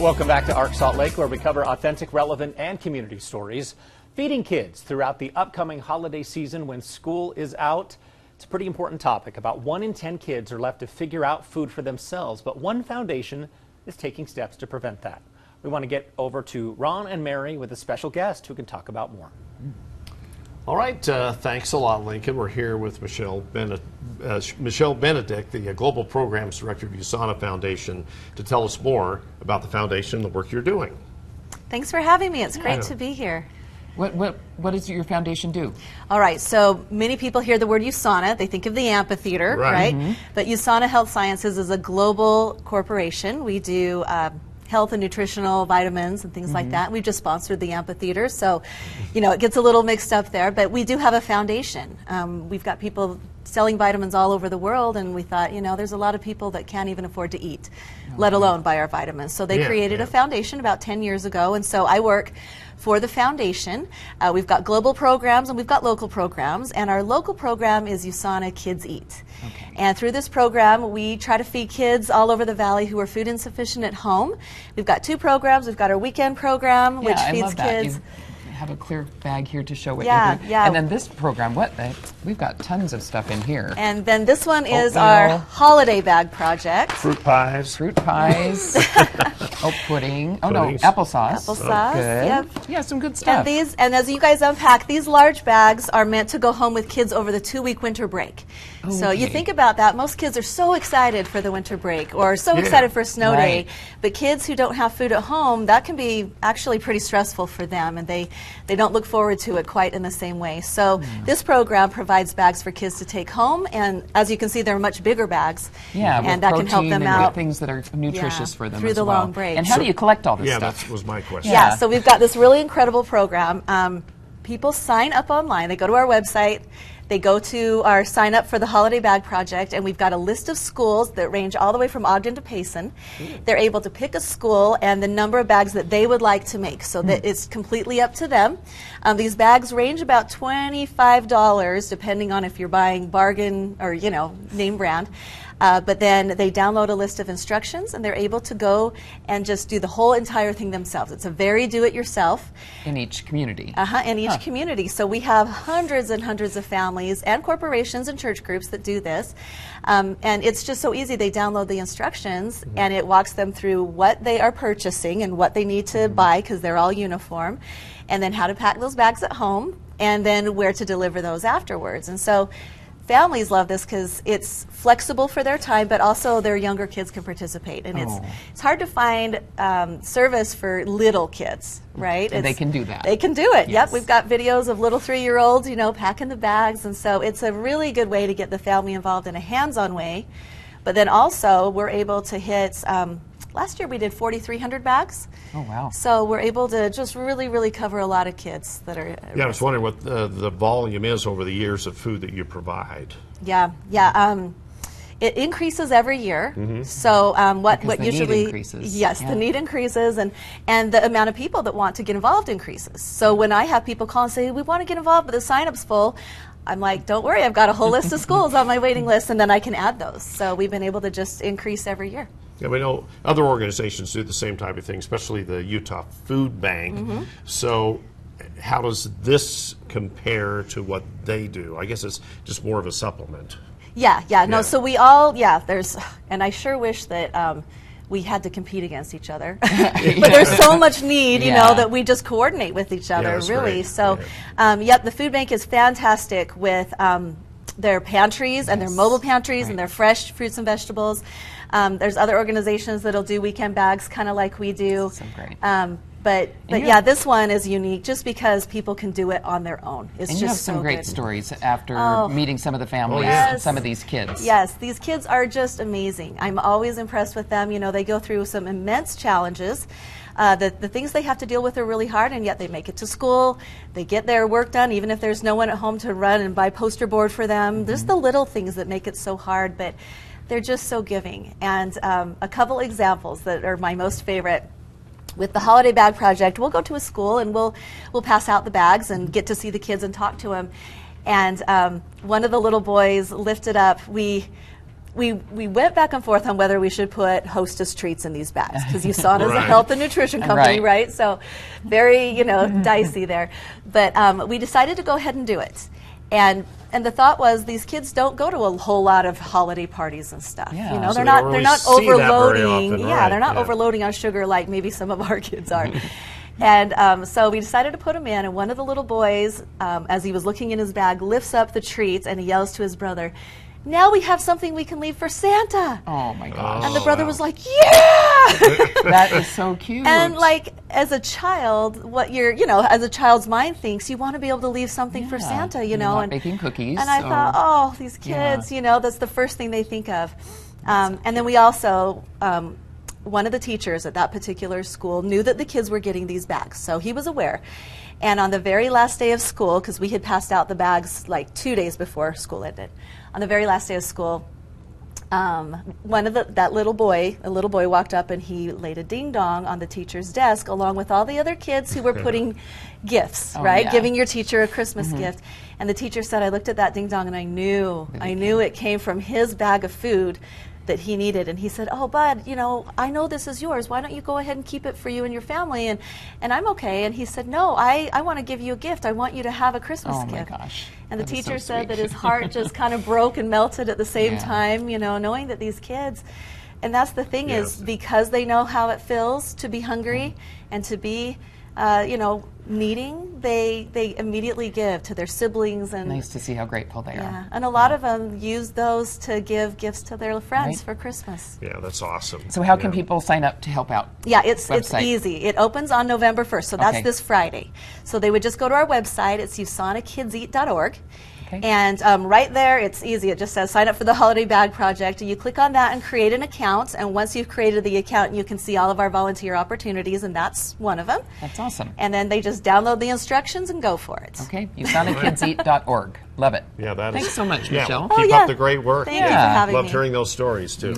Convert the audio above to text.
Welcome back to ARC Salt Lake, where we cover authentic, relevant, and community stories. Feeding kids throughout the upcoming holiday season when school is out. It's a pretty important topic. About 1 in 10 kids are left to figure out food for themselves, but one foundation is taking steps to prevent that. We want to get over to Ron and Mary with a special guest who can talk about more. All right, thanks a lot, Lincoln. We're here with Michelle Benedict, the Global Programs Director of USANA Foundation, to tell us more about the foundation and the work you're doing. Thanks for having me. It's great to be here. What does your foundation do? All right, so many people hear the word USANA, they think of the amphitheater, right? Mm-hmm. But USANA Health Sciences is a global corporation. We do health and nutritional vitamins and things like that. We just sponsored the amphitheater, so it gets a little mixed up there, but we do have a foundation. We've got people selling vitamins all over the world, and we thought, there's a lot of people that can't even afford to eat, let alone buy our vitamins. So they created a foundation about 10 years ago, and so I work for the foundation. We've got global programs and we've got local programs, and our local program is USANA Kids Eat. Okay. And through this program, we try to feed kids all over the valley who are food insufficient at home. We've got 2 programs. We've got our weekend program, which feeds kids. Have a clear bag here to show what you do. And then this program, we've got tons of stuff in here. And then this one is our holiday bag project. Fruit pies. Fruit pies. Pudding. Oh, no, applesauce. Applesauce. Good. Yep. Yeah, some good stuff. And as you guys unpack, these large bags are meant to go home with kids over the 2-week winter break. Okay. So you think about that. Most kids are so excited for the winter break or so excited for snow day. But kids who don't have food at home, that can be actually pretty stressful for them, and they don't look forward to it quite in the same way. So this program provides bags for kids to take home, and as you can see, they're much bigger bags. Yeah, and that can help them out. Things that are nutritious for them through the long break. And how do you collect all this stuff? Yeah, that was my question. Yeah, so we've got this really incredible program. People sign up online. They go to our website. They go to our sign up for the Holiday Bag Project, and we've got a list of schools that range all the way from Ogden to Payson. They're able to pick a school and the number of bags that they would like to make, so that it's completely up to them. These bags range about $25, depending on if you're buying bargain or, name brand. But then they download a list of instructions, and they're able to go and just do the whole entire thing themselves. It's a very do-it-yourself. In each community. In each community. So we have hundreds and hundreds of families and corporations and church groups that do this. And it's just so easy. They download the instructions, and it walks them through what they are purchasing and what they need to buy, because they're all uniform, and then how to pack those bags at home, and then where to deliver those afterwards. And so families love this because it's flexible for their time, but also their younger kids can participate. And it's hard to find service for little kids, right? And they can do that. They can do it. Yes. Yep, we've got videos of little 3-year-olds, packing the bags, and so it's a really good way to get the family involved in a hands-on way. But then also we're able to hit. Last year we did 4,300 bags. Oh, wow. So we're able to just really, really cover a lot of kids that are... Yeah, I was wondering what the volume is over the years of food that you provide. Yeah. It increases every year. So what usually... need increases. Yes, the need increases, and the amount of people that want to get involved increases. So when I have people call and say, we want to get involved, but the sign-up's full, I'm like, don't worry, I've got a whole list of schools on my waiting list, and then I can add those. So we've been able to just increase every year. Yeah, we know other organizations do the same type of thing, especially the Utah Food Bank. So how does this compare to what they do? I guess it's just more of a supplement. No, so we all, and I sure wish that we had to compete against each other. But there's so much need, that we just coordinate with each other, really. Great. So, the food bank is fantastic with their pantries and their mobile pantries and their fresh fruits and vegetables. There's other organizations that'll do weekend bags, kind of like we do. So great. But this one is unique just because people can do it on their own. It's and just you have some so great good. Stories after meeting some of the families, some of these kids. Yes, these kids are just amazing. I'm always impressed with them. They go through some immense challenges. The things they have to deal with are really hard, and yet they make it to school. They get their work done, even if there's no one at home to run and buy poster board for them. There's the little things that make it so hard, but they're just so giving. And a couple examples that are my most favorite. With the Holiday Bag Project, we'll go to a school and we'll pass out the bags and get to see the kids and talk to them. And one of the little boys lifted up, we we went back and forth on whether we should put Hostess treats in these bags, because USANA is a health and nutrition company, right? So very, dicey there. But we decided to go ahead and do it. And the thought was, these kids don't go to a whole lot of holiday parties and stuff. So they're not overloading. Often, they're not overloading on sugar like maybe some of our kids are. And so we decided to put them in, and one of the little boys, as he was looking in his bag, lifts up the treats and he yells to his brother, "Now we have something we can leave for Santa." Oh my gosh. And the brother was like, "Yeah!" That is so cute. And like, as a child, what as a child's mind thinks, you want to be able to leave something for Santa, and baking cookies. And I thought, oh, these kids, that's the first thing they think of. And then we also, one of the teachers at that particular school knew that the kids were getting these bags, so he was aware. And on the very last day of school, because we had passed out the bags like 2 days before school ended, on the very last day of school, a little boy walked up and he laid a ding dong on the teacher's desk along with all the other kids who were putting gifts, giving your teacher a Christmas gift. And the teacher said, "I looked at that ding dong and I knew it came from his bag of food that he needed." And he said, "Oh, Bud, I know this is yours. Why don't you go ahead and keep it for you and your family?" And I'm okay. And he said, "No, I want to give you a gift. I want you to have a Christmas gift." Oh my gosh. And the teacher said that his heart just kind of broke and melted at the same time, knowing that these kids, and that's the thing is, because they know how it feels to be hungry and to be, needing, they immediately give to their siblings. And nice to see how grateful they are. And a lot of them use those to give gifts to their friends for Christmas. Yeah, that's awesome. So how can people sign up to help out? Yeah, it's easy. It opens on November 1st, so that's this Friday. So they would just go to our website. It's USANAKidseat.org. Okay. And right there, it's easy. It just says sign up for the Holiday Bag Project. And you click on that and create an account. And once you've created the account, you can see all of our volunteer opportunities, and that's one of them. That's awesome. And then they just download the instructions and go for it. Okay, USANAKidseat.org. Love it. Yeah, Thanks so much, Michelle. Keep up the great work. Thank you for having me. Loved hearing those stories, too.